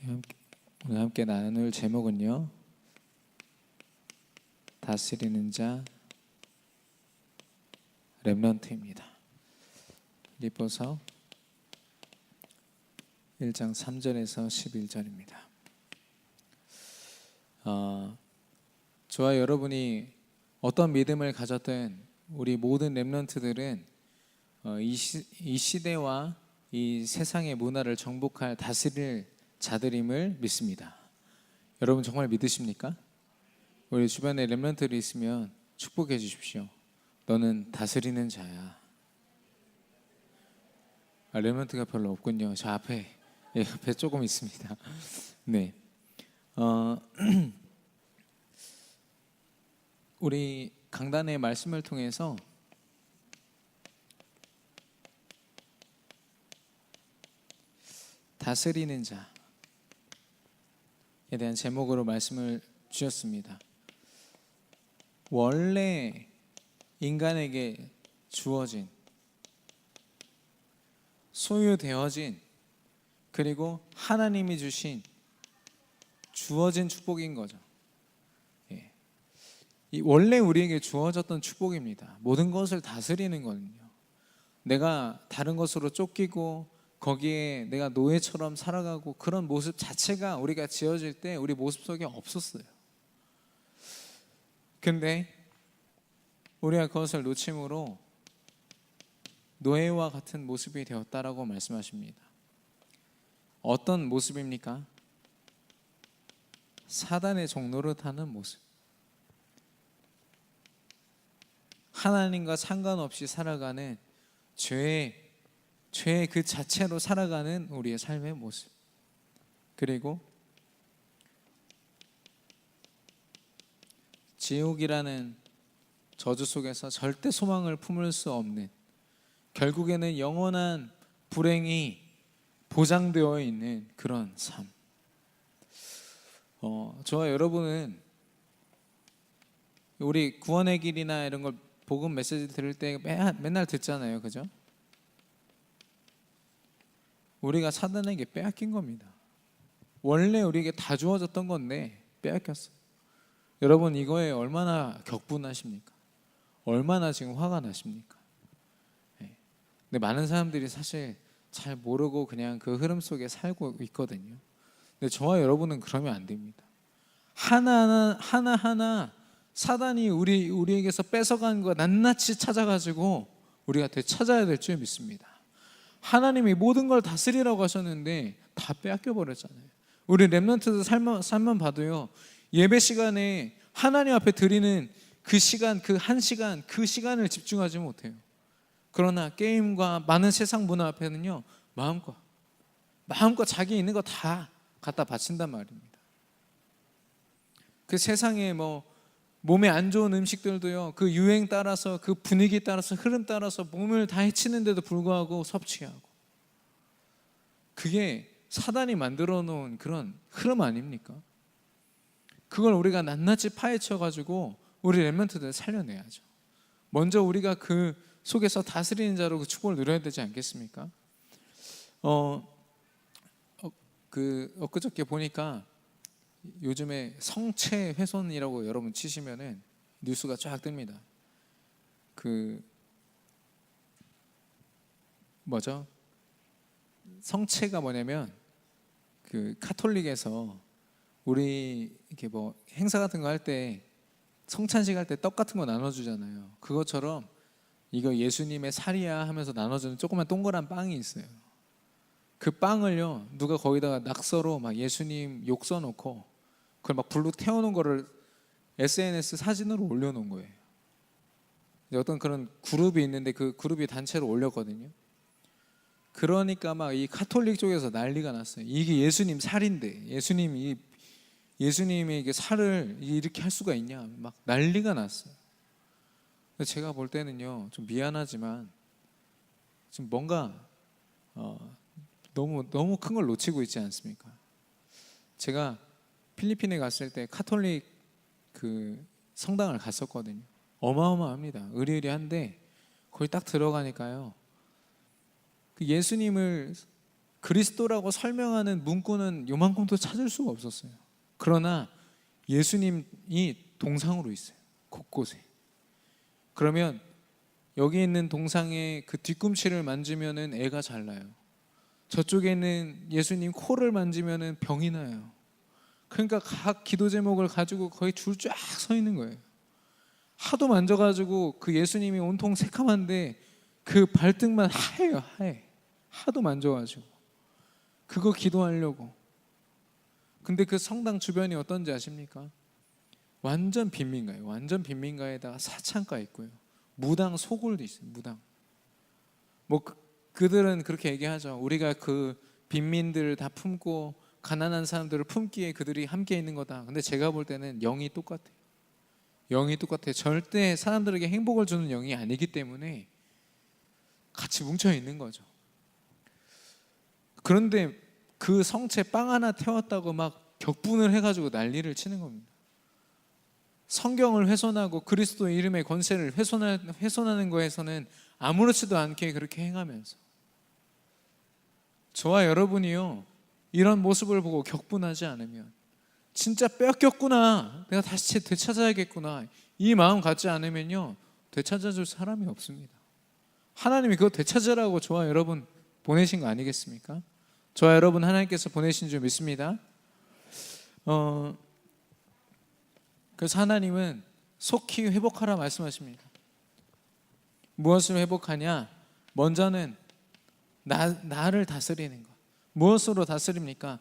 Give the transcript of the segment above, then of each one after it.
오늘 함께 나눌 제목은요, 다스리는 자 렘넌트입니다. 빌립보서 1장 3절에서 11절입니다. 저와 여러분이 어떤 믿음을 가졌든 우리 모든 렘넌트들은 이 시대와 이 세상의 문화를 정복할 다스릴 자들임을 믿습니다. 여러분 정말 믿으십니까? 우리 주변에 렘넌트들이 있으면 축복해 주십시오. 너는 다스리는 자야. 렘넌트가 별로 없군요. 저 앞에 조금 있습니다. 네. 우리 강단의 말씀을 통해서 다스리는 자에 대한 제목으로 말씀을 주셨습니다. 원래 인간에게 주어진, 소유되어진, 그리고 하나님이 주신 주어진 축복인 거죠. 원래 우리에게 주어졌던 축복입니다. 모든 것을 다스리는 거는요, 내가 다른 것으로 쫓기고 거기에 내가 노예처럼 살아가고 그런 모습 자체가 우리가 지어질 때 우리 모습 속에 없었어요. 근데 우리가 그것을 놓침으로 노예와 같은 모습이 되었다라고 말씀하십니다. 어떤 모습입니까? 사단의 종로를 타는 모습. 하나님과 상관없이 살아가는 죄의 그 자체로 살아가는 우리의 삶의 모습. 그리고 지옥이라는 저주 속에서 절대 소망을 품을 수 없는, 결국에는 영원한 불행이 보장되어 있는 그런 삶. 저와 여러분은 우리 구원의 길이나 이런 걸 복음 메시지 들을 때 맨날 듣잖아요, 그죠? 우리가 사단에게 빼앗긴 겁니다. 원래 우리에게 다 주어졌던 건데 빼앗겼어요. 여러분 이거에 얼마나 격분하십니까? 얼마나 지금 화가 나십니까? 근데 많은 사람들이 사실 잘 모르고 그냥 그 흐름 속에 살고 있거든요. 근데 저와 여러분은 그러면 안 됩니다. 하나하나 사단이 우리에게서 뺏어간 거 낱낱이 찾아가지고 우리가 되찾아야 될 줄 믿습니다. 하나님이 모든 걸 다스리라고 하셨는데 다 빼앗겨 버렸잖아요. 우리 렘넌트들 살만 봐도요, 예배 시간에 하나님 앞에 드리는 그 시간, 그 한 시간, 그 시간을 집중하지 못해요. 그러나 게임과 많은 세상 문화 앞에는요, 마음껏 자기 있는 거 다 갖다 바친단 말입니다. 그 세상에 몸에 안 좋은 음식들도요, 그 유행 따라서, 그 분위기 따라서, 흐름 따라서 몸을 다 해치는데도 불구하고 섭취하고, 그게 사단이 만들어 놓은 그런 흐름 아닙니까? 그걸 우리가 낱낱이 파헤쳐가지고 우리 렘넌트들 살려내야죠. 먼저 우리가 그 속에서 다스리는 자로 그 축복을 누려야 되지 않겠습니까? 엊그저께 보니까 요즘에 성체 훼손이라고 여러분 치시면은 뉴스가 쫙 뜹니다. 성체가 뭐냐면 카톨릭에서 우리 이렇게 행사 같은 거 할 때, 성찬식 할 때 떡 같은 거 나눠주잖아요. 그것처럼 이거 예수님의 살이야 하면서 나눠주는 조그만 동그란 빵이 있어요. 그 빵을요, 누가 거기다가 낙서로 막 예수님 욕 써놓고 그걸 막 불로 태우는 거를 SNS 사진으로 올려놓은 거예요. 어떤 그런 그룹이 있는데 그 그룹이 단체로 올렸거든요. 그러니까 막 이 카톨릭 쪽에서 난리가 났어요. 이게 예수님 살인데 예수님이 이게 살을 이렇게 할 수가 있냐, 막 난리가 났어요. 제가 볼 때는요, 좀 미안하지만 지금 뭔가 너무 큰 걸 놓치고 있지 않습니까? 제가 필리핀에 갔을 때 카톨릭 그 성당을 갔었거든요. 어마어마합니다. 으리으리한데 거기 딱 들어가니까요, 그 예수님을 그리스도라고 설명하는 문구는 요만큼도 찾을 수가 없었어요. 그러나 예수님이 동상으로 있어요. 곳곳에. 그러면 여기 있는 동상의 그 뒤꿈치를 만지면은 애가 잘 나요. 저쪽에 있는 예수님 코를 만지면은 병이 나요. 그러니까 각 기도 제목을 가지고 거의 줄 쫙 서 있는 거예요. 하도 만져가지고 그 예수님이 온통 새카만데 그 발등만 하얘요. 하얘. 하도 만져가지고 그거 기도하려고. 근데 그 성당 주변이 어떤지 아십니까? 완전 빈민가예요. 완전 빈민가에다가 사창가 있고요. 무당 소굴도 있어요. 무당. 뭐 그들은 그렇게 얘기하죠. 우리가 그 빈민들을 다 품고 가난한 사람들을 품기에 그들이 함께 있는 거다. 근데 제가 볼 때는 영이 똑같아요. 영이 똑같아요. 절대 사람들에게 행복을 주는 영이 아니기 때문에 같이 뭉쳐 있는 거죠. 그런데 그 성체 빵 하나 태웠다고 막 격분을 해가지고 난리를 치는 겁니다. 성경을 훼손하고 그리스도의 이름의 권세를 훼손하는 거에서는 아무렇지도 않게 그렇게 행하면서, 저와 여러분이요 이런 모습을 보고 격분하지 않으면, 진짜 뺏겼구나, 내가 다시 되찾아야겠구나, 이 마음 갖지 않으면요 되찾아줄 사람이 없습니다. 하나님이 그거 되찾으라고 저와 여러분 보내신 거 아니겠습니까? 저와 여러분 하나님께서 보내신 줄 믿습니다. 그래서 하나님은 속히 회복하라 말씀하십니다. 무엇을 회복하냐? 먼저는 나를 다스리는 것. 무엇으로 다스립니까?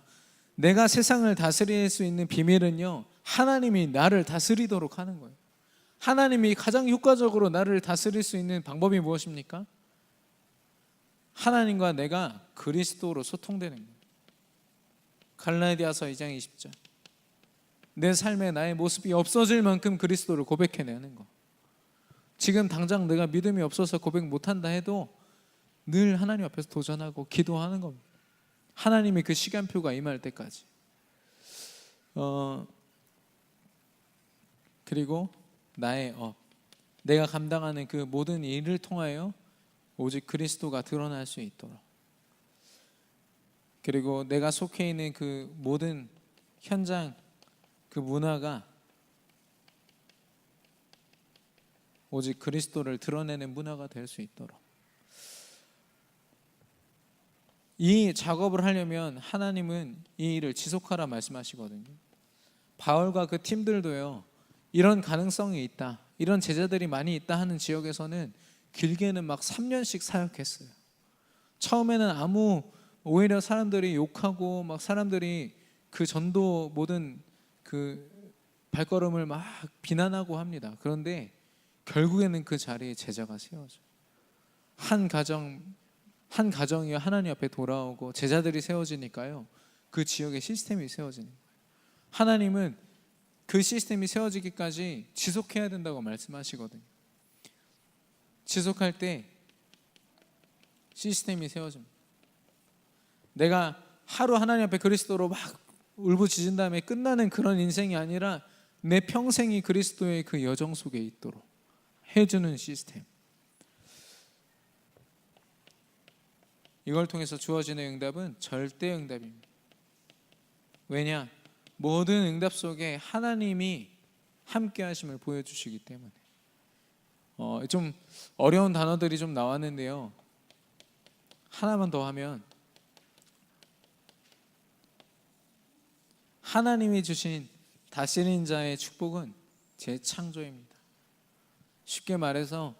내가 세상을 다스릴 수 있는 비밀은요, 하나님이 나를 다스리도록 하는 거예요. 하나님이 가장 효과적으로 나를 다스릴 수 있는 방법이 무엇입니까? 하나님과 내가 그리스도로 소통되는 거예요. 갈라디아서 2장 20절. 내 삶에 나의 모습이 없어질 만큼 그리스도를 고백해내는 거. 지금 당장 내가 믿음이 없어서 고백 못한다 해도 늘 하나님 앞에서 도전하고 기도하는 겁니다. 하나님이 그 시간표가 임할 때까지. 그리고 나의 내가 감당하는 그 모든 일을 통하여 오직 그리스도가 드러날 수 있도록, 그리고 내가 속해 있는 그 모든 현장, 그 문화가 오직 그리스도를 드러내는 문화가 될 수 있도록, 이 작업을 하려면 하나님은 이 일을 지속하라 말씀하시거든요. 바울과 그 팀들도요, 이런 가능성이 있다, 이런 제자들이 많이 있다 하는 지역에서는 길게는 막 3년씩 사역했어요. 처음에는 오히려 사람들이 욕하고 막 사람들이 그 전도 모든 그 발걸음을 막 비난하고 합니다. 그런데 결국에는 그 자리에 제자가 세워져요. 한 가정이 하나님 앞에 돌아오고 제자들이 세워지니까요, 그 지역에 시스템이 세워지는 거예요. 하나님은 그 시스템이 세워지기까지 지속해야 된다고 말씀하시거든요. 지속할 때 시스템이 세워집니다. 내가 하루 하나님 앞에 그리스도로 막 울부짖은 다음에 끝나는 그런 인생이 아니라 내 평생이 그리스도의 그 여정 속에 있도록 해주는 시스템. 이걸 통해서 주어지는 응답은 절대 응답입니다. 왜냐? 모든 응답 속에 하나님이 함께 하심을 보여주시기 때문에. 좀 어려운 단어들이 좀 나왔는데요, 하나만 더 하면, 하나님이 주신 다스린 자의 축복은 재창조입니다. 쉽게 말해서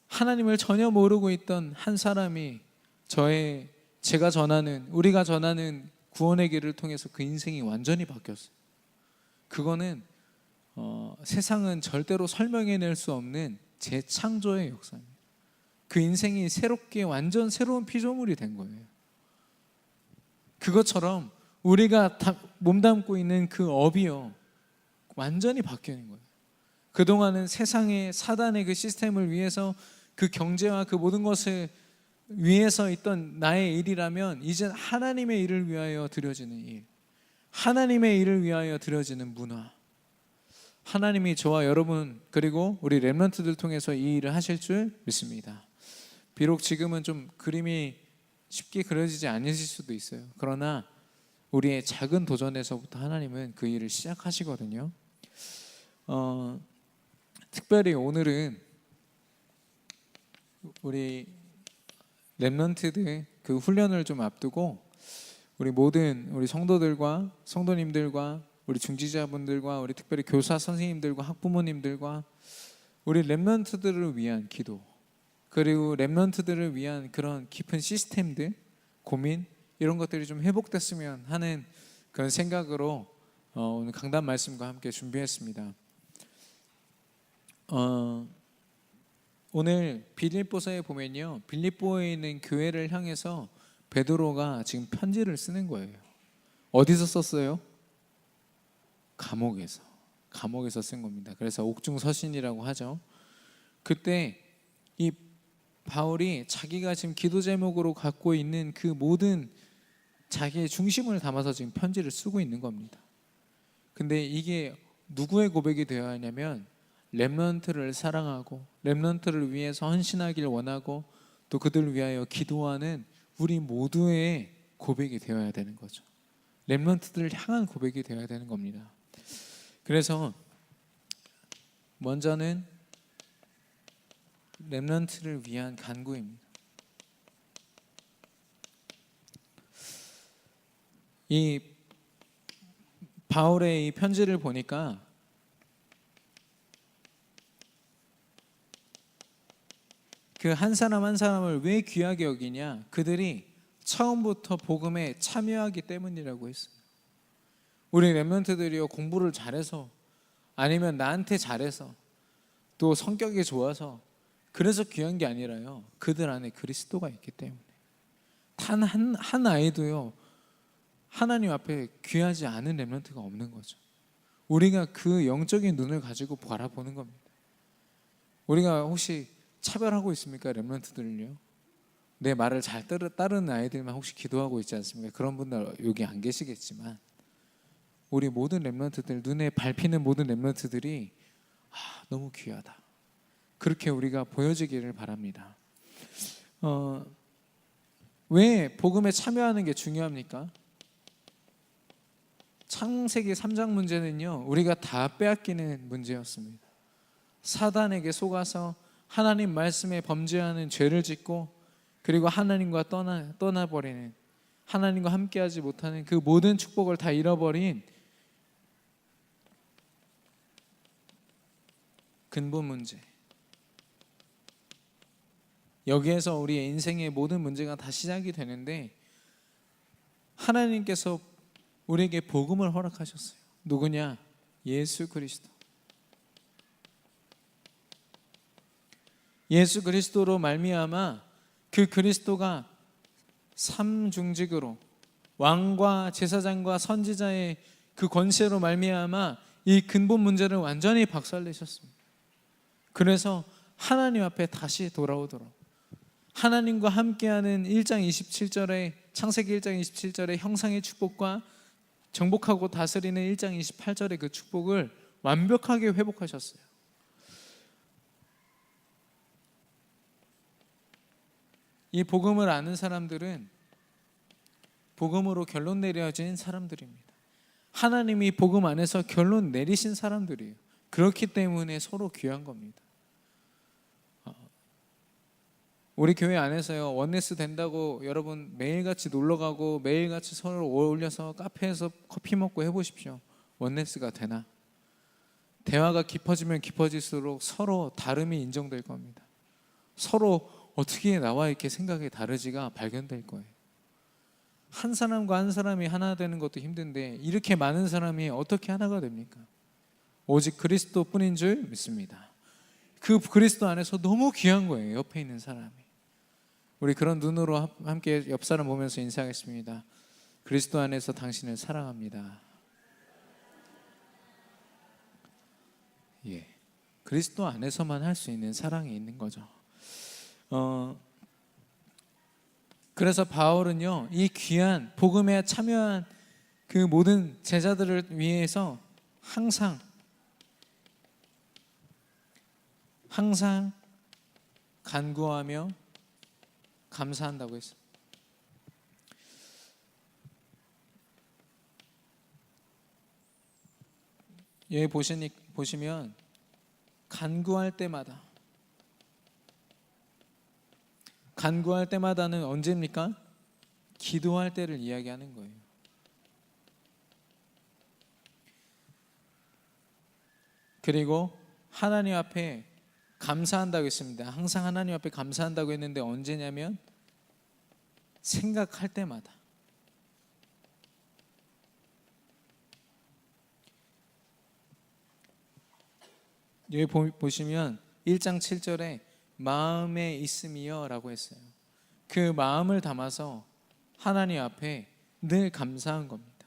하나님을 전혀 모르고 있던 한 사람이 우리가 전하는 구원의 길을 통해서 그 인생이 완전히 바뀌었어요. 그거는 세상은 절대로 설명해낼 수 없는 재창조의 역사입니다. 그 인생이 새롭게 완전 새로운 피조물이 된 거예요. 그것처럼 우리가 몸담고 있는 그 업이요, 완전히 바뀌는 거예요. 그동안은 세상의 사단의 그 시스템을 위해서, 그 경제와 그 모든 것을 위해서 있던 나의 일이라면 이젠 하나님의 일을 위하여 드려지는 일, 하나님의 일을 위하여 드려지는 문화, 하나님이 저와 여러분 그리고 우리 렘넌트들 통해서 이 일을 하실 줄 믿습니다. 비록 지금은 좀 그림이 쉽게 그려지지 않으실 수도 있어요. 그러나 우리의 작은 도전에서부터 하나님은 그 일을 시작하시거든요. 특별히 오늘은 우리 렘넌트들 그 훈련을 좀 앞두고 우리 모든 우리 성도들과 성도님들과 우리 중지자분들과 우리 특별히 교사 선생님들과 학부모님들과 우리 렘넌트들을 위한 기도, 그리고 렘넌트들을 위한 그런 깊은 시스템들, 고민, 이런 것들이 좀 회복됐으면 하는 그런 생각으로 오늘 강단 말씀과 함께 준비했습니다. 오늘 빌립보서에 보면요, 빌립보에 있는 교회를 향해서 베드로가 지금 편지를 쓰는 거예요. 어디서 썼어요? 감옥에서 쓴 겁니다. 그래서 옥중서신이라고 하죠. 그때 이 바울이 자기가 지금 기도 제목으로 갖고 있는 그 모든 자기의 중심을 담아서 지금 편지를 쓰고 있는 겁니다. 근데 이게 누구의 고백이 되어야 하냐면 렘넌트를 사랑하고 렘넌트를 위해서 헌신하길 원하고 또 그들을 위하여 기도하는 우리 모두의 고백이 되어야 되는 거죠. 렘넌트들을 향한 고백이 되어야 되는 겁니다. 그래서 먼저는 렘넌트를 위한 간구입니다. 이 바울의 이 편지를 보니까 그 한 사람 한 사람을 왜 귀하게 여기냐? 그들이 처음부터 복음에 참여하기 때문이라고 했어요. 우리 렘넌트들이요, 공부를 잘해서 아니면 나한테 잘해서 또 성격이 좋아서 그래서 귀한 게 아니라요, 그들 안에 그리스도가 있기 때문에. 단 한 아이도요 하나님 앞에 귀하지 않은 렘넌트가 없는 거죠. 우리가 그 영적인 눈을 가지고 바라보는 겁니다. 우리가 혹시 차별하고 있습니까? 렘넌트들을요. 내 말을 잘 따르는 아이들만 혹시 기도하고 있지 않습니까? 그런 분들 여기 안 계시겠지만 우리 모든 렘넌트들, 눈에 밟히는 모든 렘넌트들이 너무 귀하다, 그렇게 우리가 보여지기를 바랍니다. 왜 복음에 참여하는 게 중요합니까? 창세기 3장 문제는요, 우리가 다 빼앗기는 문제였습니다. 사단에게 속아서 하나님 말씀에 범죄하는 죄를 짓고 그리고 하나님과 떠나버리는, 하나님과 함께하지 못하는 그 모든 축복을 다 잃어버린 근본 문제, 여기에서 우리의 인생의 모든 문제가 다 시작이 되는데 하나님께서 우리에게 복음을 허락하셨어요. 누구냐? 예수 그리스도. 예수 그리스도로 말미암아 그 그리스도가 삼중직으로 왕과 제사장과 선지자의 그 권세로 말미암아 이 근본 문제를 완전히 박살내셨습니다. 그래서 하나님 앞에 다시 돌아오도록, 하나님과 함께하는 1장 27절에 창세기 1장 27절의 형상의 축복과 정복하고 다스리는 1장 28절의 그 축복을 완벽하게 회복하셨어요. 이 복음을 아는 사람들은 복음으로 결론 내려진 사람들입니다. 하나님이 복음 안에서 결론 내리신 사람들이에요. 그렇기 때문에 서로 귀한 겁니다. 우리 교회 안에서요, 원네스 된다고 여러분 매일같이 놀러가고 매일같이 서로 어울려서 카페에서 커피 먹고 해보십시오. 원네스가 되나? 대화가 깊어지면 깊어질수록 서로 다름이 인정될 겁니다. 서로 어떻게 나와 이렇게 생각이 다르지가 발견될 거예요. 한 사람과 한 사람이 하나 되는 것도 힘든데 이렇게 많은 사람이 어떻게 하나가 됩니까? 오직 그리스도뿐인 줄 믿습니다. 그 그리스도 안에서 너무 귀한 거예요, 옆에 있는 사람이. 우리 그런 눈으로 함께 옆 사람 보면서 인사하겠습니다. 그리스도 안에서 당신을 사랑합니다. 예, 그리스도 안에서만 할 수 있는 사랑이 있는 거죠. 그래서 바울은요, 이 귀한 복음에 참여한 그 모든 제자들을 위해서 항상 간구하며 감사한다고 했어요. 여기 보시면 간구할 때마다는 언제입니까? 기도할 때를 이야기하는 거예요. 그리고 하나님 앞에 감사한다고 했습니다. 항상 하나님 앞에 감사한다고 했는데 언제냐면 생각할 때마다. 여기 보시면 1장 7절에 마음에 있음이여 라고 했어요. 그 마음을 담아서 하나님 앞에 늘 감사한 겁니다.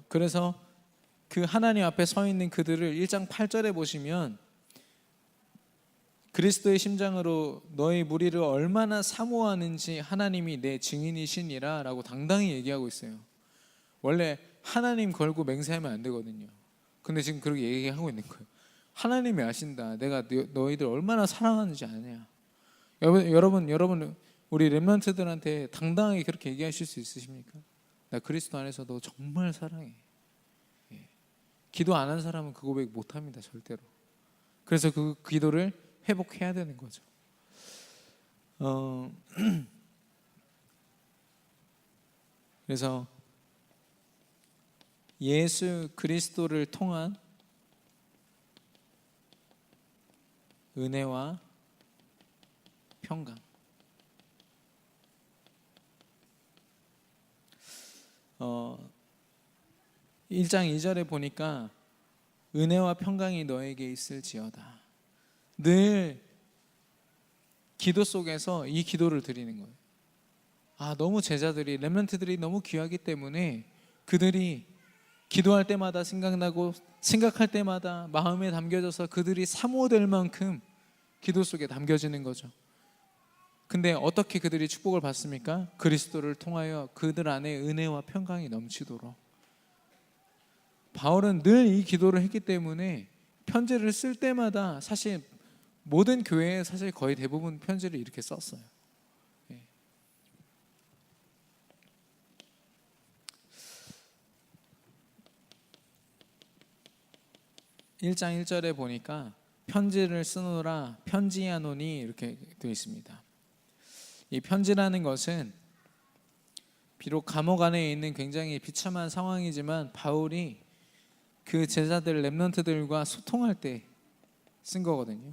그래서 그 하나님 앞에 서 있는 그들을 1장 8절에 보시면 그리스도의 심장으로 너희 무리를 얼마나 사모하는지 하나님이 내 증인이시니라 라고 당당히 얘기하고 있어요. 원래 하나님 걸고 맹세하면 안 되거든요. 근데 지금 그렇게 얘기하고 있는 거예요. 하나님이 아신다. 내가 너희들 얼마나 사랑하는지 아냐. 여러분 우리 렘넌트들한테 당당하게 그렇게 얘기하실 수 있으십니까? 나 그리스도 안에서 너 정말 사랑해. 기도 안 한 사람은 그 고백 못 합니다. 절대로. 그래서 그 기도를 회복해야 되는 거죠. 그래서 예수 그리스도를 통한 은혜와 평강. 1장 2절에 보니까 은혜와 평강이 너에게 있을지어다. 늘 기도 속에서 이 기도를 드리는 거예요. 너무 제자들이, 렘넌트들이 너무 귀하기 때문에 그들이 기도할 때마다 생각나고 생각할 때마다 마음에 담겨져서 그들이 사모될 만큼 기도 속에 담겨지는 거죠. 근데 어떻게 그들이 축복을 받습니까? 그리스도를 통하여 그들 안에 은혜와 평강이 넘치도록. 바울은 늘 이 기도를 했기 때문에 편지를 쓸 때마다 사실 모든 교회에 사실 거의 대부분 편지를 이렇게 썼어요. 1장 1절에 보니까 편지를 쓰노라 편지하노니 이렇게 되어 있습니다. 이 편지라는 것은 비록 감옥 안에 있는 굉장히 비참한 상황이지만 바울이 그 제자들 렘넌트들과 소통할 때 쓴 거거든요.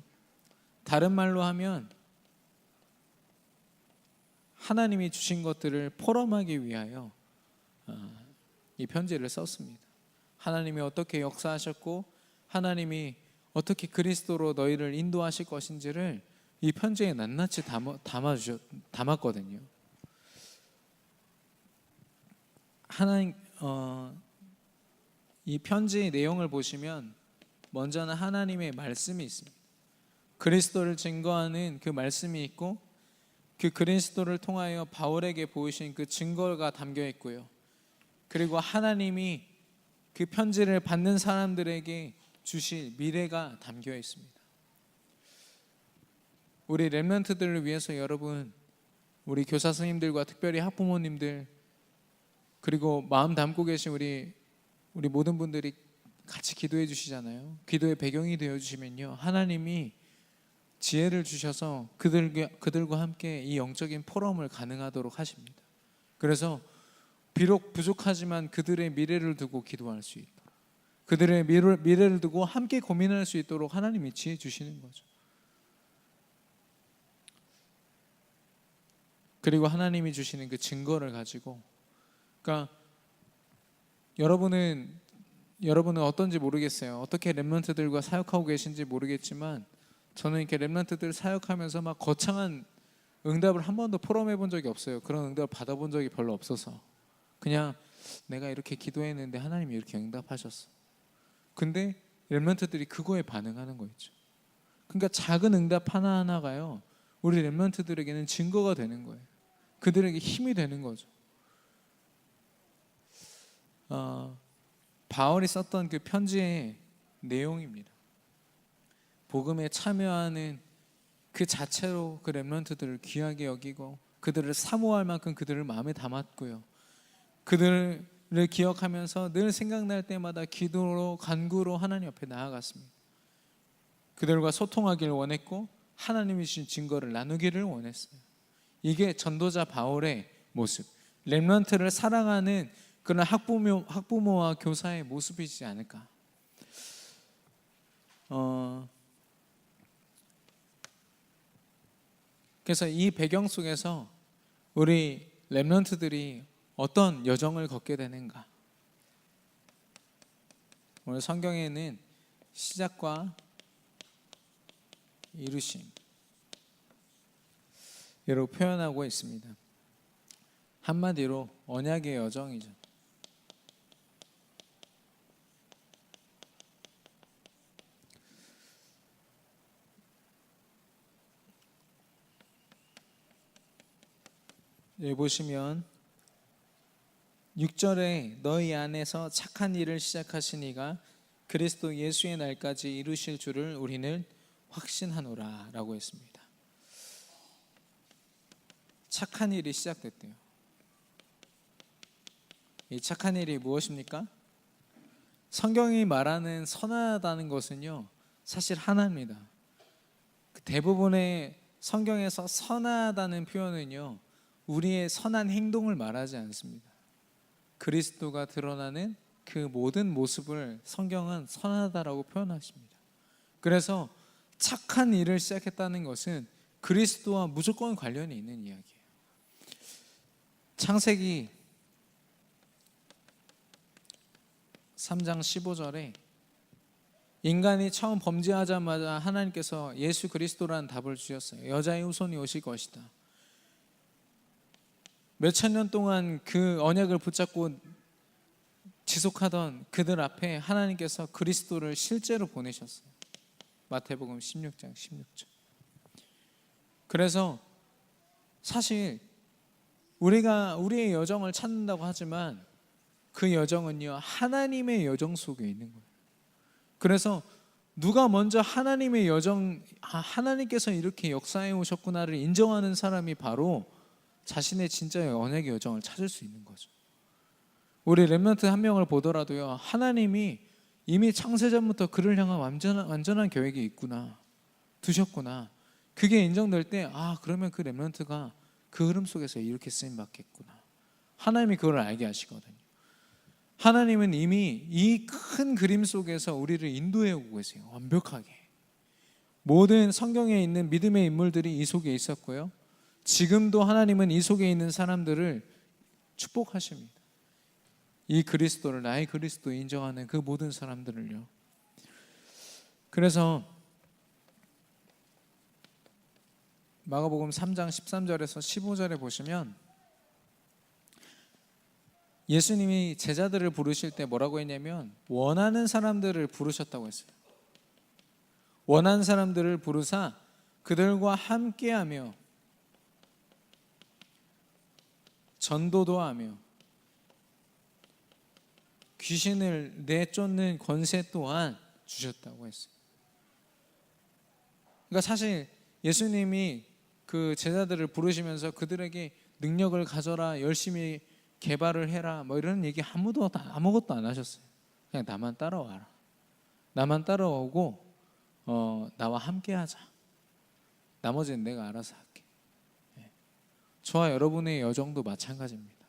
다른 말로 하면 하나님이 주신 것들을 포럼하기 위하여 이 편지를 썼습니다. 하나님이 어떻게 역사하셨고 하나님이 어떻게 그리스도로 너희를 인도하실 것인지를 이 편지에 낱낱이 담았거든요. 이 편지의 내용을 보시면 먼저는 하나님의 말씀이 있습니다. 그리스도를 증거하는 그 말씀이 있고 그 그리스도를 통하여 바울에게 보이신 그 증거가 담겨 있고요. 그리고 하나님이 그 편지를 받는 사람들에게 주실 미래가 담겨 있습니다. 우리 렘넌트들을 위해서 여러분, 우리 교사 선생님들과 특별히 학부모님들 그리고 마음 담고 계신 우리 모든 분들이 같이 기도해 주시잖아요. 기도의 배경이 되어 주시면요, 하나님이 지혜를 주셔서 그들과 함께 이 영적인 포럼을 가능하도록 하십니다. 그래서 비록 부족하지만 그들의 미래를 두고 기도할 수 있도록, 그들의 미래를 두고 함께 고민할 수 있도록 하나님이 지혜 주시는 거죠. 그리고 하나님이 주시는 그 증거를 가지고, 그러니까 여러분은 어떤지 모르겠어요. 어떻게 렘넌트들과 사역하고 계신지 모르겠지만 저는 이렇게 렘넌트들 사역하면서 막 거창한 응답을 한 번도 포럼해 본 적이 없어요. 그런 응답을 받아본 적이 별로 없어서 그냥 내가 이렇게 기도했는데 하나님이 이렇게 응답하셨어. 근데 렘넌트들이 그거에 반응하는 거 있죠. 그러니까 작은 응답 하나하나가요, 우리 렘넌트들에게는 증거가 되는 거예요. 그들에게 힘이 되는 거죠. 바울이 썼던 그 편지의 내용입니다. 복음에 참여하는 그 자체로 그 렘넌트들을 귀하게 여기고 그들을 사모할 만큼 그들을 마음에 담았고요. 그들을 기억하면서 늘 생각날 때마다 기도로 간구로 하나님 앞에 나아갔습니다. 그들과 소통하기를 원했고 하나님이 주신 증거를 나누기를 원했어요. 이게 전도자 바울의 모습, 렘넌트를 사랑하는 그런 학부모와 교사의 모습이지 않을까. 그래서 이 배경 속에서 우리 렘넌트들이 어떤 여정을 걷게 되는가. 오늘 성경에는 시작과 이루심 이라고 표현하고 있습니다. 한마디로 언약의 여정이죠. 여기 보시면 6절에 너희 안에서 착한 일을 시작하신 이가 그리스도 예수의 날까지 이루실 줄을 우리는 확신하노라 라고 했습니다. 착한 일이 시작됐대요. 이 착한 일이 무엇입니까? 성경이 말하는 선하다는 것은요, 사실 하나입니다. 대부분의 성경에서 선하다는 표현은요, 우리의 선한 행동을 말하지 않습니다. 그리스도가 드러나는 그 모든 모습을 성경은 선하다라고 표현하십니다. 그래서 착한 일을 시작했다는 것은 그리스도와 무조건 관련이 있는 이야기예요. 창세기 3장 15절에 인간이 처음 범죄하자마자 하나님께서 예수 그리스도라는 답을 주셨어요. 여자의 후손이 오실 것이다. 몇천 년 동안 그 언약을 붙잡고 지속하던 그들 앞에 하나님께서 그리스도를 실제로 보내셨어요. 마태복음 16장 16절. 그래서 사실 우리가 우리의 여정을 찾는다고 하지만 그 여정은요, 하나님의 여정 속에 있는 거예요. 그래서 누가 먼저 하나님의 여정, 하나님께서 이렇게 역사해 오셨구나를 인정하는 사람이 바로 자신의 진짜의 언약의 여정을 찾을 수 있는 거죠. 우리 렘넌트 한 명을 보더라도요, 하나님이 이미 창세전부터 그를 향한 완전한 계획이 있구나, 두셨구나, 그게 인정될 때, 그러면 그 렘넌트가 그 흐름 속에서 이렇게 쓰임 받겠구나, 하나님이 그걸 알게 하시거든요. 하나님은 이미 이 큰 그림 속에서 우리를 인도해 오고 계세요. 완벽하게 모든 성경에 있는 믿음의 인물들이 이 속에 있었고요, 지금도 하나님은 이 속에 있는 사람들을 축복하십니다. 이 그리스도를 나의 그리스도 인정하는 그 모든 사람들을요. 그래서 마가복음 3장 13절에서 15절에 보시면 예수님이 제자들을 부르실 때 뭐라고 했냐면 원하는 사람들을 부르셨다고 했어요. 원하는 사람들을 부르사 그들과 함께하며 전도도 하며 귀신을 내쫓는 권세 또한 주셨다고 했어요. 그러니까 사실 예수님이 그 제자들을 부르시면서 그들에게 능력을 가져라, 열심히 개발을 해라, 뭐 이런 얘기 아무것도 안 하셨어요. 그냥 나만 따라와라, 나만 따라오고 나와 함께하자, 나머지는 내가 알아서 할게. 저와 여러분의 여정도 마찬가지입니다.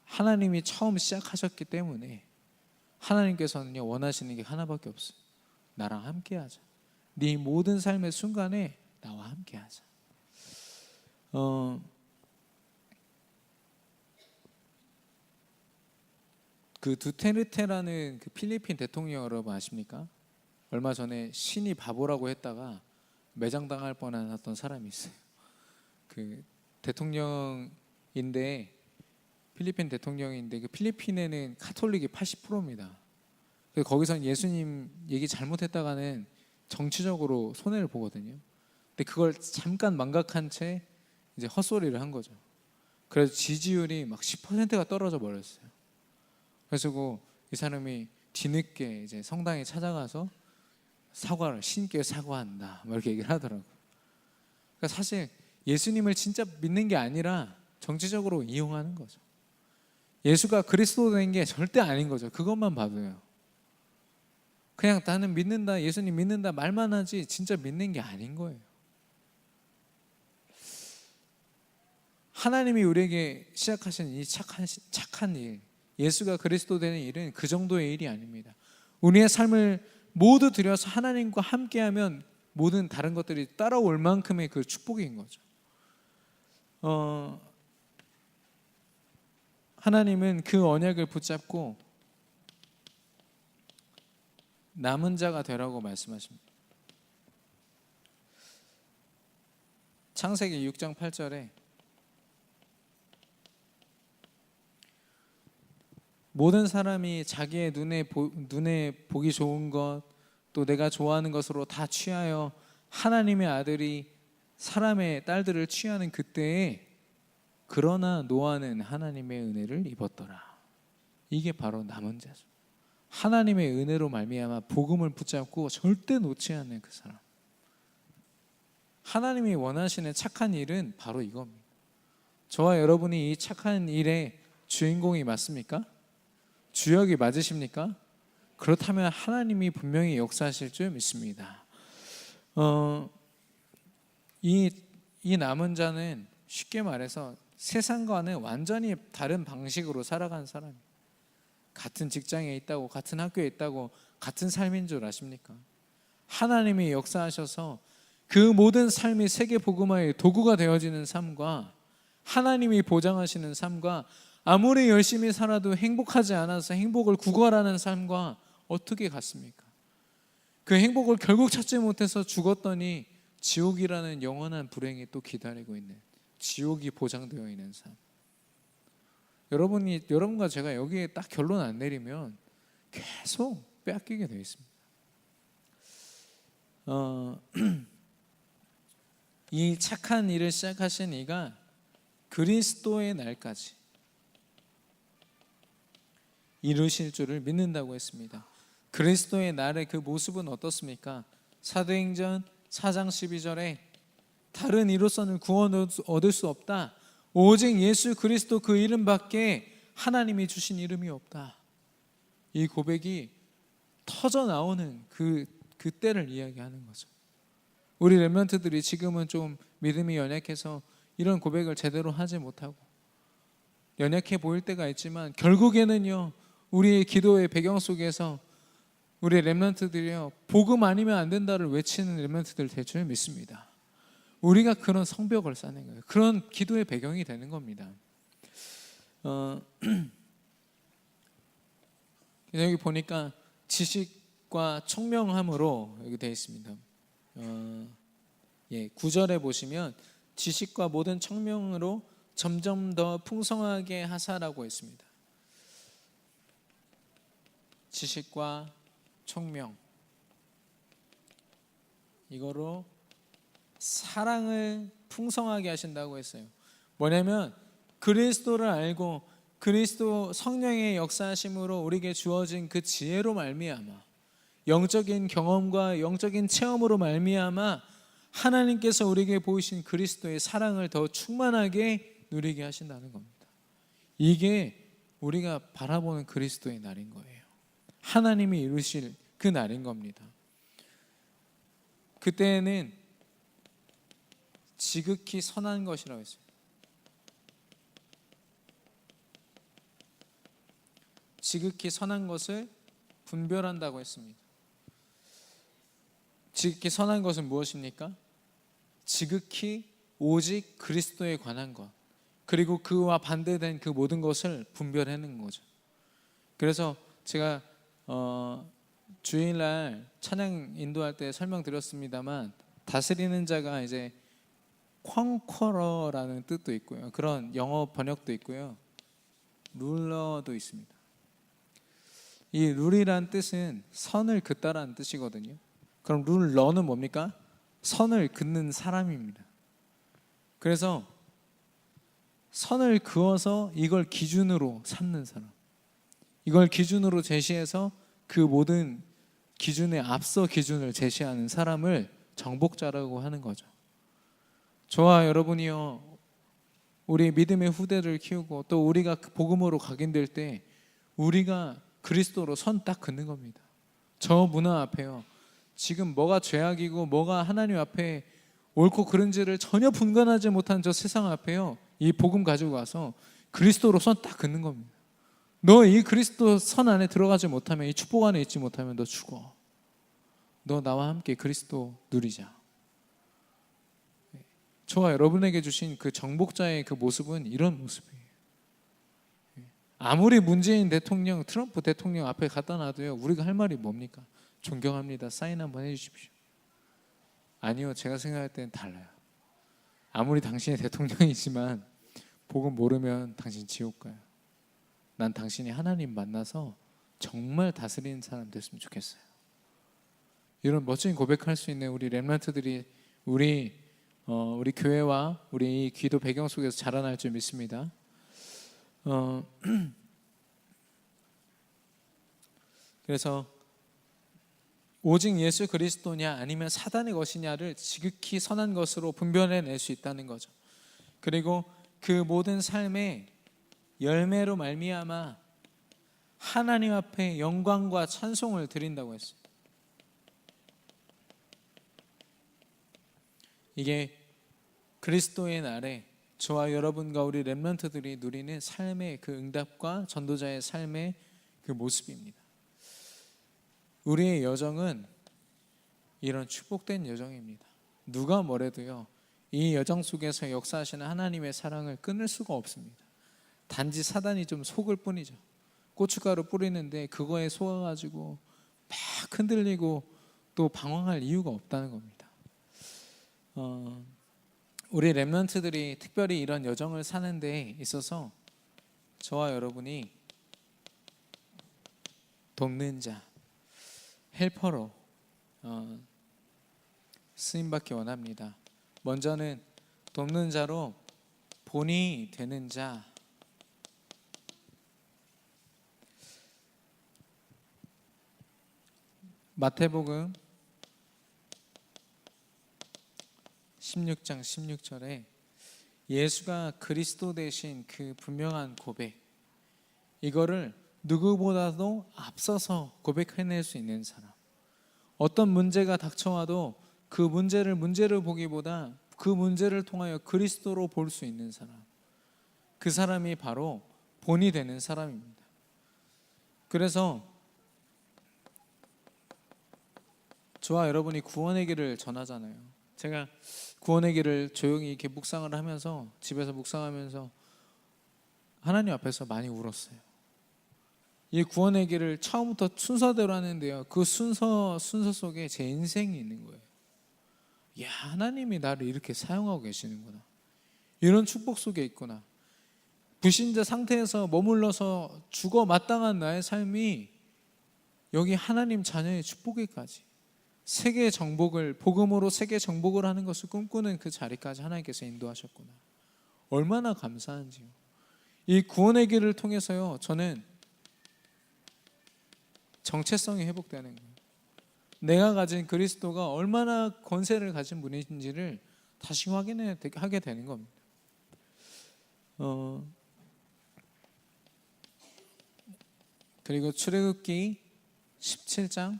하나님이 처음 시작하셨기 때문에 하나님께서는요, 원하시는 게 하나밖에 없어요. 나랑 함께하자. 네 모든 삶의 순간에 나와 함께하자. 그 두테르테라는 그 필리핀 대통령 여러분 아십니까? 얼마 전에 신이 바보라고 했다가 매장당할 뻔한 어떤 사람이 있어요. 그 대통령인데, 필리핀 대통령인데, 그 필리핀에는 카톨릭이 80%입니다. 거기선 예수님 얘기 잘못했다가는 정치적으로 손해를 보거든요. 근데 그걸 잠깐 망각한 채 이제 헛소리를 한 거죠. 그래서 지지율이 막 10%가 떨어져 버렸어요. 그래서 이 사람이 뒤늦게 이제 성당에 찾아가서 신께 사과한다, 뭐 이렇게 얘기를 하더라고요. 그러니까 사실 예수님을 진짜 믿는 게 아니라 정치적으로 이용하는 거죠. 예수가 그리스도 된 게 절대 아닌 거죠. 그것만 봐도요. 그냥 나는 믿는다, 예수님 믿는다 말만 하지 진짜 믿는 게 아닌 거예요. 하나님이 우리에게 시작하신 이 착한 일, 예수가 그리스도 되는 일은 그 정도의 일이 아닙니다. 우리의 삶을 모두 들여서 하나님과 함께하면 모든 다른 것들이 따라올 만큼의 그 축복인 거죠. 하나님은 그 언약을 붙잡고 남은 자가 되라고 말씀하십니다. 창세기 6장 8절에 모든 사람이 자기의 눈에 보기 좋은 것, 또 내가 좋아하는 것으로 다 취하여 하나님의 아들이 사람의 딸들을 취하는 그때에 그러나 노아는 하나님의 은혜를 입었더라. 이게 바로 남은 자죠. 하나님의 은혜로 말미암아 복음을 붙잡고 절대 놓지 않는 그 사람. 하나님이 원하시는 착한 일은 바로 이겁니다. 저와 여러분이 이 착한 일의 주인공이 맞습니까? 주역이 맞으십니까? 그렇다면 하나님이 분명히 역사하실 줄 믿습니다. 이 남은 자는 쉽게 말해서 세상과는 완전히 다른 방식으로 살아가는 사람이에요. 같은 직장에 있다고, 같은 학교에 있다고, 같은 삶인 줄 아십니까? 하나님이 역사하셔서 그 모든 삶이 세계 복음화의 도구가 되어지는 삶과 하나님이 보장하시는 삶과 아무리 열심히 살아도 행복하지 않아서 행복을 구걸하는 삶과 어떻게 같습니까? 그 행복을 결국 찾지 못해서 죽었더니 지옥이라는 영원한 불행이 또 기다리고 있는, 지옥이 보장되어 있는 삶. 여러분과 제가 여기에 딱 결론 안 내리면 계속 빼앗기게 되어 있습니다. 이 착한 일을 시작하신 이가 그리스도의 날까지 이루실 줄을 믿는다고 했습니다. 그리스도의 날의 그 모습은 어떻습니까? 사도행전 4장 12절에 다른 이로서는 구원을 얻을 수 없다. 오직 예수 그리스도 그 이름밖에 하나님이 주신 이름이 없다. 이 고백이 터져 나오는 그 때를 이야기하는 거죠. 우리 렘넌트들이 지금은 좀 믿음이 연약해서 이런 고백을 제대로 하지 못하고 연약해 보일 때가 있지만 결국에는요, 우리의 기도의 배경 속에서 우리 렘넌트들이요, 복음 아니면 안 된다를 외치는 렘넌트들 될 줄 믿습니다. 우리가 그런 성벽을 쌓는 거예요. 그런 기도의 배경이 되는 겁니다. 여기 보니까 지식과 총명함으로 여기 되어 있습니다. 9절에 보시면 지식과 모든 청명으로 점점 더 풍성하게 하사라고 했습니다. 지식과 총명, 이거로 사랑을 풍성하게 하신다고 했어요. 뭐냐면 그리스도를 알고 그리스도 성령의 역사하심으로 우리에게 주어진 그 지혜로 말미암아, 영적인 경험과 영적인 체험으로 말미암아 하나님께서 우리에게 보이신 그리스도의 사랑을 더 충만하게 누리게 하신다는 겁니다. 이게 우리가 바라보는 그리스도의 날인 거예요. 하나님이 이루실 그 날인 겁니다. 그때는 지극히 선한 것이라고 했어요. 지극히 선한 것을 분별한다고 했습니다. 지극히 선한 것은 무엇입니까? 지극히 오직 그리스도에 관한 것, 그리고 그와 반대된 그 모든 것을 분별하는 거죠. 그래서 제가 주일날 찬양 인도할 때 설명드렸습니다만, 다스리는 자가 이제 컨커러라는 뜻도 있고요, 그런 영어 번역도 있고요, 룰러도 있습니다. 이 룰이란 뜻은 선을 긋다라는 뜻이거든요. 그럼 룰러는 뭡니까? 선을 긋는 사람입니다. 그래서 선을 그어서 이걸 기준으로 삼는 사람, 이걸 기준으로 제시해서 그 모든 기준에 앞서 기준을 제시하는 사람을 정복자라고 하는 거죠. 저와 여러분이요, 우리 믿음의 후대를 키우고 또 우리가 그 복음으로 각인될 때 우리가 그리스도로 선 딱 긋는 겁니다. 저 문화 앞에요. 지금 뭐가 죄악이고 뭐가 하나님 앞에 옳고 그른지를 전혀 분간하지 못한 저 세상 앞에요. 이 복음 가지고 가서 그리스도로 선 딱 긋는 겁니다. 너 이 그리스도 선 안에 들어가지 못하면, 이 축복 안에 있지 못하면 너 죽어. 너 나와 함께 그리스도 누리자. 저와 여러분에게 주신 그 정복자의 그 모습은 이런 모습이에요. 아무리 문재인 대통령, 트럼프 대통령 앞에 갖다 놔도요, 우리가 할 말이 뭡니까? 존경합니다. 사인 한번 해주십시오. 아니요, 제가 생각할 때는 달라요. 아무리 당신이 대통령이지만 복음 모르면 당신 지옥 가요. 난 당신이 하나님 만나서 정말 다스리는 사람 됐으면 좋겠어요. 이런 멋진 고백할 수 있는 우리 렘넌트들이 우리 교회와 우리 이 기도 배경 속에서 자라날 줄 믿습니다. 그래서 오직 예수 그리스도냐 아니면 사단의 것이냐를 지극히 선한 것으로 분별해낼 수 있다는 거죠. 그리고 그 모든 삶의 열매로 말미암아 하나님 앞에 영광과 찬송을 드린다고 했어요. 이게 그리스도의 날에 저와 여러분과 우리 렘넌트들이 누리는 삶의 그 응답과 전도자의 삶의 그 모습입니다. 우리의 여정은 이런 축복된 여정입니다. 누가 뭐래도요, 이 여정 속에서 역사하시는 하나님의 사랑을 끊을 수가 없습니다. 단지 사단이 좀 속을 뿐이죠. 고춧가루 뿌리는데 그거에 속아가지고 막 흔들리고 또 방황할 이유가 없다는 겁니다. 우리 렘넌트들이 특별히 이런 여정을 사는 데 있어서 저와 여러분이 돕는 자, 헬퍼로 쓰임받기 원합니다. 먼저는 돕는 자로 본이 되는 자. 마태복음 16장 16절에 예수가 그리스도 되신 그 분명한 고백, 이거를 누구보다도 앞서서 고백해낼 수 있는 사람, 어떤 문제가 닥쳐와도 그 문제를 보기보다 그 문제를 통하여 그리스도로 볼 수 있는 사람, 그 사람이 바로 본이 되는 사람입니다. 그래서 저와 여러분이 구원의 길을 전하잖아요. 제가 구원의 길을 조용히 이렇게 묵상을 하면서, 집에서 묵상하면서 하나님 앞에서 많이 울었어요. 이 구원의 길을 처음부터 순서대로 하는데요, 그 순서 속에 제 인생이 있는 거예요. 야, 하나님이 나를 이렇게 사용하고 계시는구나, 이런 축복 속에 있구나. 불신자 상태에서 머물러서 죽어 마땅한 나의 삶이 여기 하나님 자녀의 축복에까지, 세계 정복을, 복음으로 세계 정복을 하는 것을 꿈꾸는 그 자리까지 하나님께서 인도하셨구나. 얼마나 감사한지요. 이 구원의 길을 통해서요, 저는 정체성이 회복되는 거예요. 내가 가진 그리스도가 얼마나 권세를 가진 분인지를 다시 확인하게 되는 겁니다. 그리고 출애굽기 17장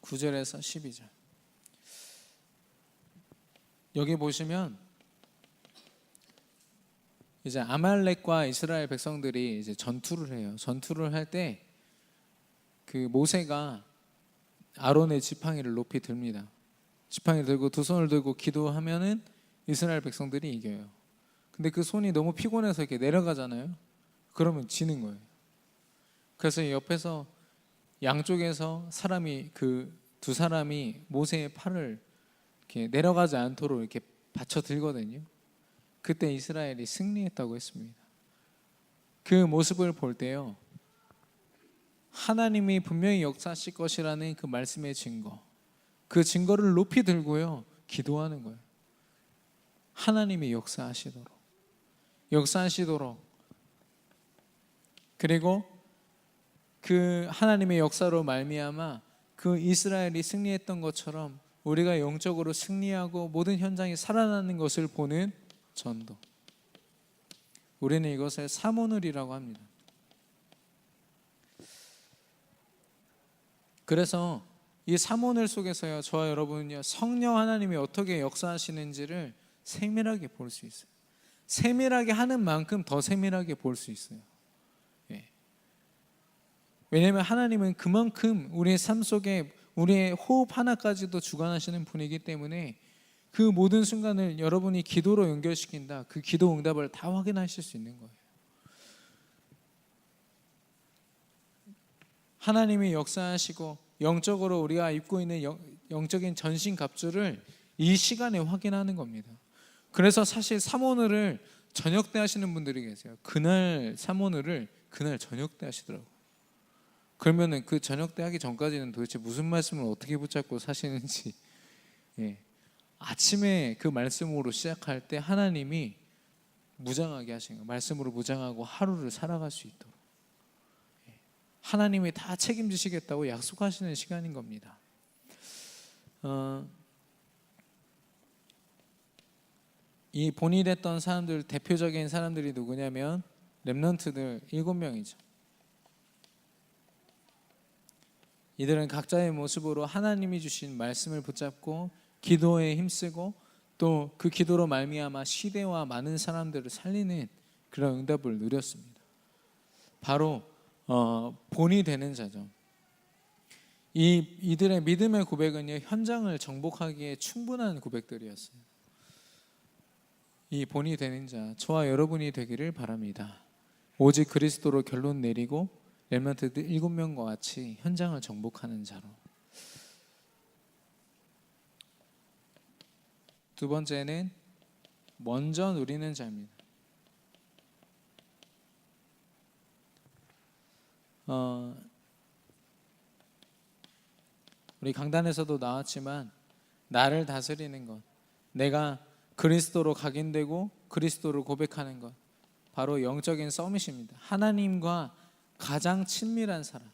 9절에서 12절, 여기 보시면 이제 아말렉과 이스라엘 백성들이 이제 전투를 해요. 전투를 할 때 그 모세가 아론의 지팡이를 높이 듭니다. 지팡이를 들고 두 손을 들고 기도하면은 이스라엘 백성들이 이겨요. 근데 그 손이 너무 피곤해서 이렇게 내려가잖아요. 그러면 지는 거예요. 그래서 옆에서 양쪽에서 그 두 사람이 모세의 팔을 이렇게 내려가지 않도록 이렇게 받쳐 들거든요. 그때 이스라엘이 승리했다고 했습니다. 그 모습을 볼 때요, 하나님이 분명히 역사하실 것이라는 그 말씀의 증거, 그 증거를 높이 들고요, 기도하는 거예요. 하나님이 역사하시도록. 그리고 그 하나님의 역사로 말미암아 그 이스라엘이 승리했던 것처럼 우리가 영적으로 승리하고 모든 현장이 살아나는 것을 보는 전도. 우리는 이것을 사모늘이라고 합니다. 그래서 이 사모늘 속에서요, 저와 여러분은요, 성령 하나님이 어떻게 역사하시는지를 세밀하게 볼 수 있어요. 세밀하게 하는 만큼 더 세밀하게 볼 수 있어요. 예. 왜냐하면 하나님은 그만큼 우리의 삶 속에 우리의 호흡 하나까지도 주관하시는 분이기 때문에 그 모든 순간을 여러분이 기도로 연결시킨다, 그 기도 응답을 다 확인하실 수 있는 거예요. 하나님이 역사하시고 영적으로 우리가 입고 있는 영적인 전신 갑주를 이 시간에 확인하는 겁니다. 그래서 사실 사모늘을 저녁 때 하시는 분들이 계세요. 그날 사모늘을 그날 저녁 때 하시더라고요. 그러면은 그 저녁 때 하기 전까지는 도대체 무슨 말씀을 어떻게 붙잡고 사시는지, 예. 아침에 그 말씀으로 시작할 때 하나님이 무장하게 하신 거예요. 말씀으로 무장하고 하루를 살아갈 수 있도록 하나님이 다 책임지시겠다고 약속하시는 시간인 겁니다. 이 본이 됐던 사람들, 대표적인 사람들이 누구냐면 렘넌트들 7명이죠. 이들은 각자의 모습으로 하나님이 주신 말씀을 붙잡고 기도에 힘쓰고 또 그 기도로 말미암아 시대와 많은 사람들을 살리는 그런 응답을 누렸습니다. 바로 본이 되는 자죠. 이들의 믿음의 고백은요, 현장을 정복하기에 충분한 고백들이었어요. 이 본이 되는 자, 저와 여러분이 되기를 바랍니다. 오직 그리스도로 결론 내리고 렘넌트들 7명과 같이 현장을 정복하는 자로. 두 번째는 먼저 누리는 자입니다. 우리 강단에서도 나왔지만 나를 다스리는 것, 내가 그리스도로 각인되고 그리스도를 고백하는 것, 바로 영적인 서밋입니다. 하나님과 가장 친밀한 사람,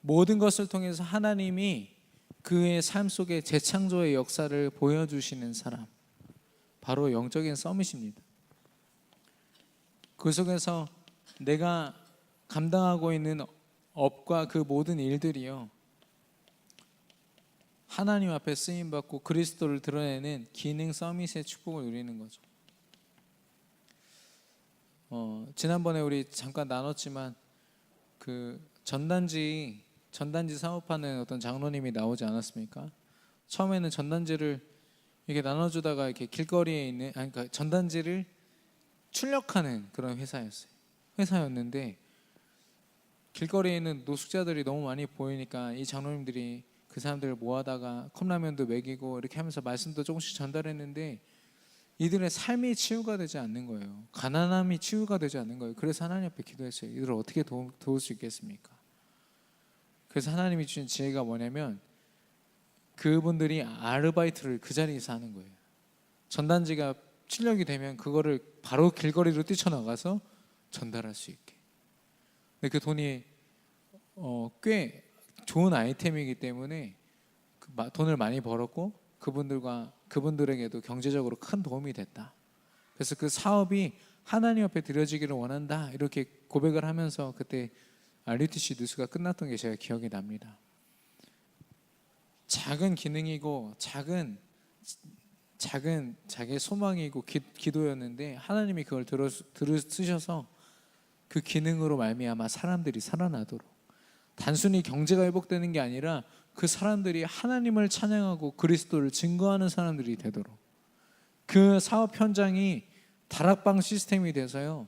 모든 것을 통해서 하나님이 그의 삶 속에 재창조의 역사를 보여주시는 사람, 바로 영적인 서밋입니다. 그 속에서 내가 감당하고 있는 업과 그 모든 일들이요, 하나님 앞에 쓰임받고 그리스도를 드러내는 기능 서밋의 축복을 누리는 거죠. 지난번에 우리 잠깐 나눴지만 그 전단지 사업하는 어떤 장로님이 나오지 않았습니까? 처음에는 전단지를 이렇게 나눠주다가 이렇게 길거리에 있는, 그러니까 전단지를 출력하는 그런 회사였는데 길거리에 있는 노숙자들이 너무 많이 보이니까 이 장로님들이 그 사람들을 모아다가 컵라면도 먹이고 이렇게 하면서 말씀도 조금씩 전달했는데 이들의 삶이 치유가 되지 않는 거예요. 가난함이 치유가 되지 않는 거예요. 그래서 하나님 앞에 기도했어요. 이들을 어떻게 도울 수 있겠습니까? 그래서 하나님이 주신 지혜가 뭐냐면 그분들이 아르바이트를 그 자리에서 하는 거예요. 전단지가 출력이 되면 그거를 바로 길거리로 뛰쳐나가서 전달할 수 있게. 근데 그 돈이 꽤 좋은 아이템이기 때문에 돈을 많이 벌었고 그분들에게도 경제적으로 큰 도움이 됐다. 그래서 그 사업이 하나님 앞에 드려지기를 원한다, 이렇게 고백을 하면서 그때 RUTC 뉴스가 끝났던 게 제가 기억이 납니다. 작은 기능이고 작은 자기의 소망이고 기도였는데 하나님이 그걸 들으셔서 그 기능으로 말미암아 사람들이 살아나도록, 단순히 경제가 회복되는 게 아니라 그 사람들이 하나님을 찬양하고 그리스도를 증거하는 사람들이 되도록, 그 사업 현장이 다락방 시스템이 돼서요,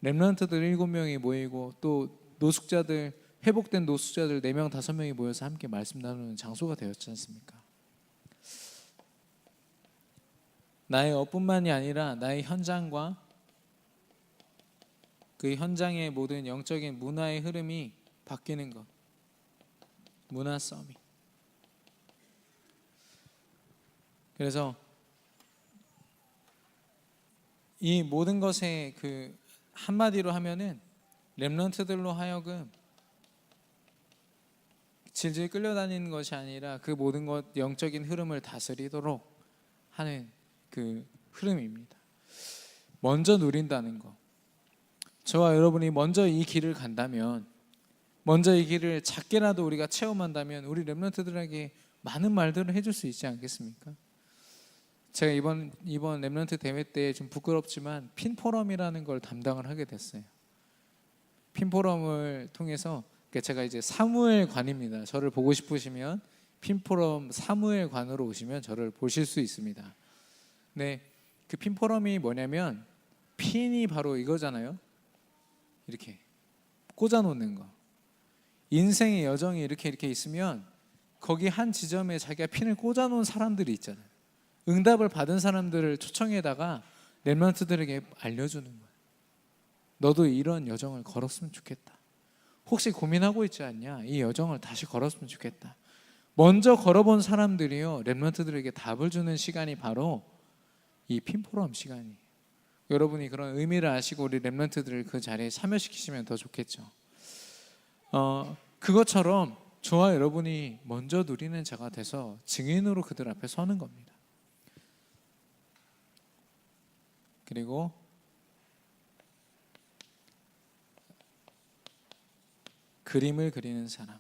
렘넌트들 7명이 모이고 또 노숙자들, 회복된 노숙자들 4명, 5명이 모여서 함께 말씀 나누는 장소가 되었지 않습니까? 나의 업뿐만이 아니라 나의 현장과 그 현장의 모든 영적인 문화의 흐름이 바뀌는 것, 문화 서밋. 그래서 이 모든 것에 그 한마디로 하면은 렘넌트들로 하여금 질질 끌려다니는 것이 아니라 그 모든 것 영적인 흐름을 다스리도록 하는 그 흐름입니다. 먼저 누린다는 거. 저와 여러분이 먼저 이 길을 간다면, 먼저 이 길을 작게라도 우리가 체험한다면 우리 렘넌트들에게 많은 말들을 해줄 수 있지 않겠습니까? 제가 이번 렘넌트 대회 때 좀 부끄럽지만 핀포럼이라는 걸 담당을 하게 됐어요. 핀포럼을 통해서 제가 이제 사무엘관입니다. 저를 보고 싶으시면 핀포럼 사무엘관으로 오시면 저를 보실 수 있습니다. 네, 그 핀포럼이 뭐냐면 핀이 바로 이거잖아요. 이렇게 꽂아놓는 거. 인생의 여정이 이렇게 있으면 거기 한 지점에 자기가 핀을 꽂아놓은 사람들이 있잖아요. 응답을 받은 사람들을 초청해다가 렘넌트들에게 알려주는 거예요. 너도 이런 여정을 걸었으면 좋겠다. 혹시 고민하고 있지 않냐? 이 여정을 다시 걸었으면 좋겠다. 먼저 걸어본 사람들이요, 렘넌트들에게 답을 주는 시간이 바로 이 핀포럼 시간이에요. 여러분이 그런 의미를 아시고 우리 렘넌트들을 그 자리에 참여시키시면 더 좋겠죠. 그것처럼 저와 여러분이 먼저 누리는 자가 돼서 증인으로 그들 앞에 서는 겁니다. 그리고 그림을 그리는 사람.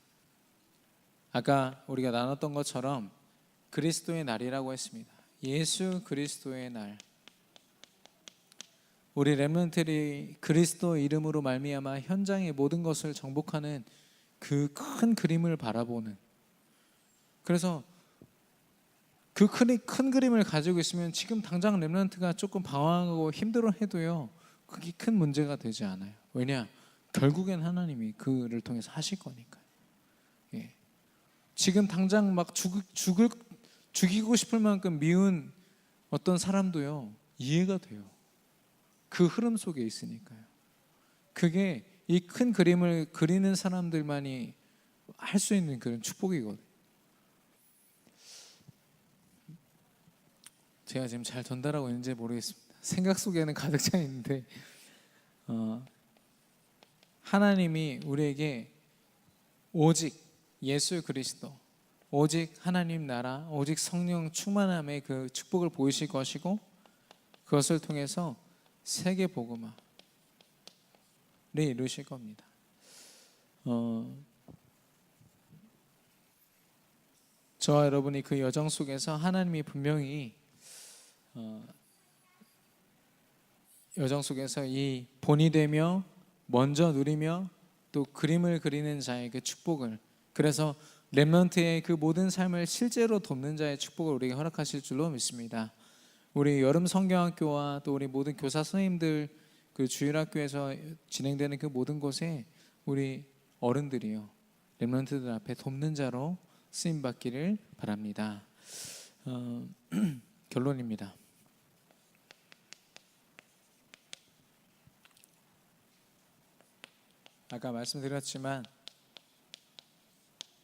아까 우리가 나눴던 것처럼 그리스도의 날이라고 했습니다. 예수 그리스도의 날. 우리 렘넌트들이 그리스도 이름으로 말미암아 현장의 모든 것을 정복하는 그 큰 그림을 바라보는, 그래서 그 큰 그림을 가지고 있으면 지금 당장 렘넌트가 조금 방황하고 힘들어 해도요, 그게 큰 문제가 되지 않아요. 왜냐? 결국엔 하나님이 그를 통해서 하실 거니까요. 예. 지금 당장 막 죽이고 싶을 만큼 미운 어떤 사람도요, 이해가 돼요. 그 흐름 속에 있으니까요. 그게 이 큰 그림을 그리는 사람들만이 할 수 있는 그런 축복이거든요. 제가 지금 잘 전달하고 있는지 모르겠습니다. 생각 속에는 가득 차 있는데, 하나님이 우리에게 오직 예수 그리스도, 오직 하나님 나라, 오직 성령 충만함의 그 축복을 보이실 것이고, 그것을 통해서 세계 복음화를 이루실 겁니다. 저와 여러분이 그 여정 속에서 하나님이 분명히 여정 속에서 이 본이 되며 먼저 누리며 또 그림을 그리는 자의 그 축복을, 그래서 렘넌트의 그 모든 삶을 실제로 돕는 자의 축복을 우리에게 허락하실 줄로 믿습니다. 우리 여름 성경학교와 또 우리 모든 교사 선생님들, 그 주일학교에서 진행되는 그 모든 곳에 우리 어른들이요, 렘넌트들 앞에 돕는 자로 쓰임 받기를 바랍니다. 결론입니다. 아까 말씀드렸지만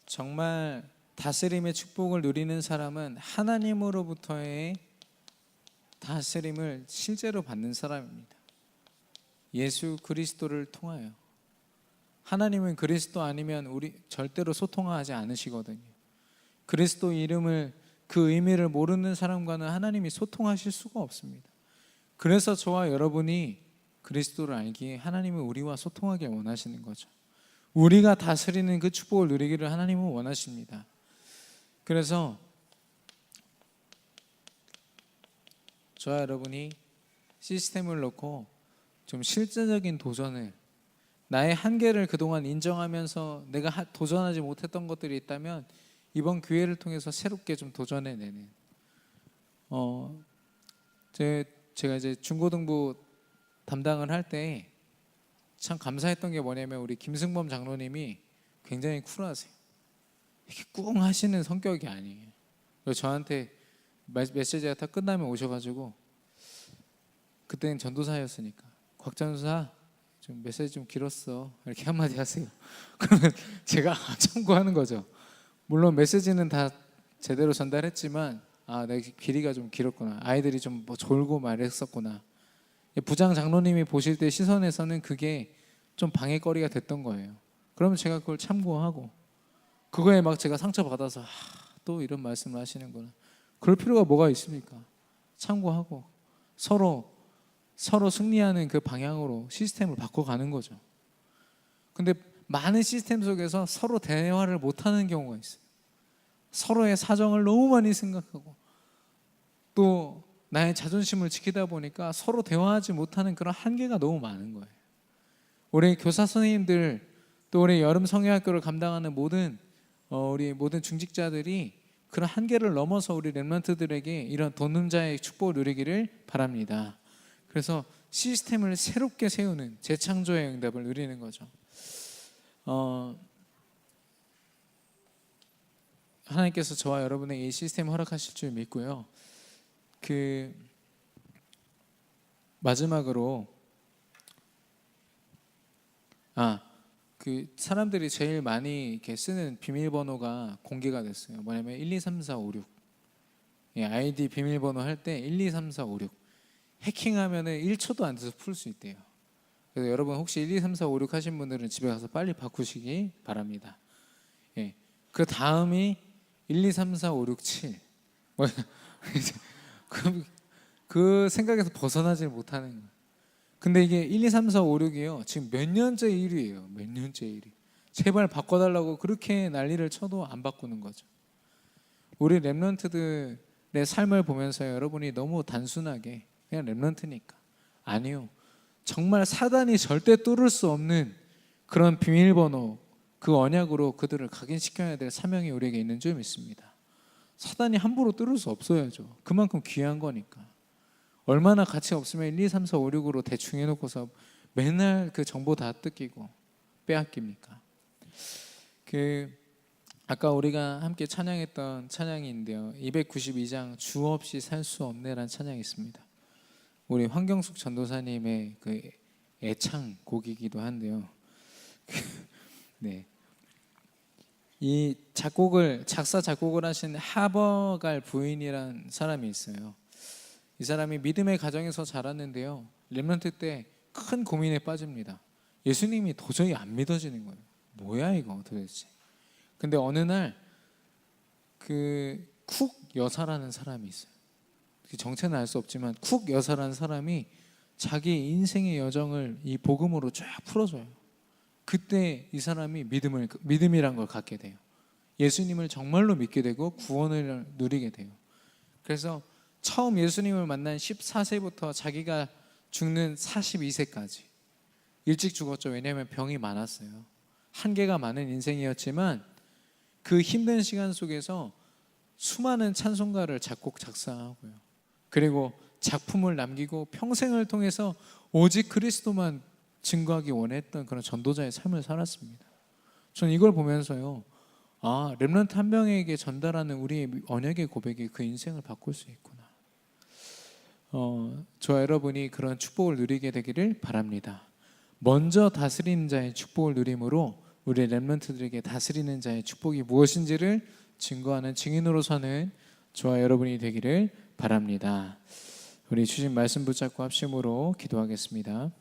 정말 다스림의 축복을 누리는 사람은 하나님으로부터의 다스림을 실제로 받는 사람입니다. 예수 그리스도를 통하여. 하나님은 그리스도 아니면 우리 절대로 소통하지 않으시거든요. 그리스도 이름을, 그 의미를 모르는 사람과는 하나님이 소통하실 수가 없습니다. 그래서 저와 여러분이 그리스도를 알기에 하나님은 우리와 소통하길 원하시는 거죠. 우리가 다스리는 그 축복을 누리기를 하나님은 원하십니다. 그래서 저와 여러분이 시스템을 놓고 좀 실제적인 도전을, 나의 한계를 그동안 인정하면서 내가 도전하지 못했던 것들이 있다면 이번 기회를 통해서 새롭게 좀 도전해내는, 제가 이제 중고등부 담당을 할 때 참 감사했던 게 뭐냐면 우리 김승범 장로님이 굉장히 쿨하세요. 이렇게 꿍 하시는 성격이 아니에요. 그래서 저한테 메시지가 다 끝나면 오셔가지고, 그때는 전도사였으니까, 곽 전도사 좀 메시지 좀 길었어, 이렇게 한마디 하세요. 그러면 제가 참고하는 거죠. 물론 메시지는 다 제대로 전달했지만 내 길이가 좀 길었구나, 아이들이 좀 뭐 졸고 말했었구나. 부장 장로님이 보실 때 시선에서는 그게 좀 방해거리가 됐던 거예요. 그러면 제가 그걸 참고하고, 그거에 막 제가 상처받아서 또 이런 말씀을 하시는구나, 그럴 필요가 뭐가 있습니까? 참고하고 서로 서로 승리하는 그 방향으로 시스템을 바꿔가는 거죠. 근데 많은 시스템 속에서 서로 대화를 못하는 경우가 있어요. 서로의 사정을 너무 많이 생각하고 또 나의 자존심을 지키다 보니까 서로 대화하지 못하는 그런 한계가 너무 많은 거예요. 우리 교사 선생님들, 또 우리 여름 성경학교를 감당하는 우리 모든 중직자들이 그런 한계를 넘어서 우리 렘넌트들에게 이런 돕는 자의 축복을 누리기를 바랍니다. 그래서 시스템을 새롭게 세우는 재창조의 응답을 누리는 거죠. 하나님께서 저와 여러분에게 이 시스템을 허락하실 줄 믿고요. 마지막으로 사람들이 제일 많이 이렇게 쓰는 비밀번호가 공개가 됐어요. 뭐냐면 1, 2, 3, 4, 5, 6. 아이디 비밀번호 할 때 1, 2, 3, 4, 5, 6 해킹하면은 1초도 안 돼서 풀 수 있대요. 그래서 여러분 혹시 1, 2, 3, 4, 5, 6 하신 분들은 집에 가서 빨리 바꾸시기 바랍니다. 그 다음이 1, 2, 3, 4, 5, 6, 7. 그 생각에서 벗어나질 못하는 거예요. 근데 이게 1, 2, 3, 4, 5, 6이요. 지금 몇 년째 1위예요. 몇 년째 1위. 제발 바꿔달라고 그렇게 난리를 쳐도 안 바꾸는 거죠. 우리 렘넌트들의 삶을 보면서 여러분이 너무 단순하게 그냥 렘넌트니까. 아니요. 정말 사단이 절대 뚫을 수 없는 그런 비밀번호, 그 언약으로 그들을 각인시켜야 될 사명이 우리에게 있는 줄 믿습니다. 사단이 함부로 뚫을 수 없어야죠. 그만큼 귀한 거니까. 얼마나 가치 없으면 1, 2, 3, 4, 5, 6으로 대충 해놓고서 맨날 그 정보 다 뜯기고 빼앗깁니까? 아까 우리가 함께 찬양했던 찬양인데요, 292장 주 없이 살 수 없네라는 찬양이 있습니다. 우리 황경숙 전도사님의 그 애창곡이기도 한데요. 이 작사 작곡을 하신 하버갈 부인이라는 사람이 있어요. 이 사람이 믿음의 가정에서 자랐는데요, 렘넌트 때 큰 고민에 빠집니다. 예수님이 도저히 안 믿어지는 거예요. 뭐야 이거 도대체. 근데 어느 날 쿡 여사라는 사람이 있어요. 정체는 알 수 없지만 쿡 여사라는 사람이 자기 인생의 여정을 이 복음으로 쫙 풀어줘요. 그때 이 사람이 믿음이란 걸 갖게 돼요. 예수님을 정말로 믿게 되고 구원을 누리게 돼요. 그래서 처음 예수님을 만난 14세부터 자기가 죽는 42세까지 일찍 죽었죠. 왜냐하면 병이 많았어요. 한계가 많은 인생이었지만 그 힘든 시간 속에서 수많은 찬송가를 작곡 작사하고요. 그리고 작품을 남기고 평생을 통해서 오직 그리스도만 증거하기 원했던 그런 전도자의 삶을 살았습니다. 저는 이걸 보면서요, 렘넌트 한 명에게 전달하는 우리의 언약의 고백이 그 인생을 바꿀 수 있구나. 저와 여러분이 그런 축복을 누리게 되기를 바랍니다. 먼저 다스리는 자의 축복을 누림으로 우리 렘넌트들에게 다스리는 자의 축복이 무엇인지를 증거하는 증인으로 서는 저와 여러분이 되기를 바랍니다. 우리 주신 말씀 붙잡고 합심으로 기도하겠습니다.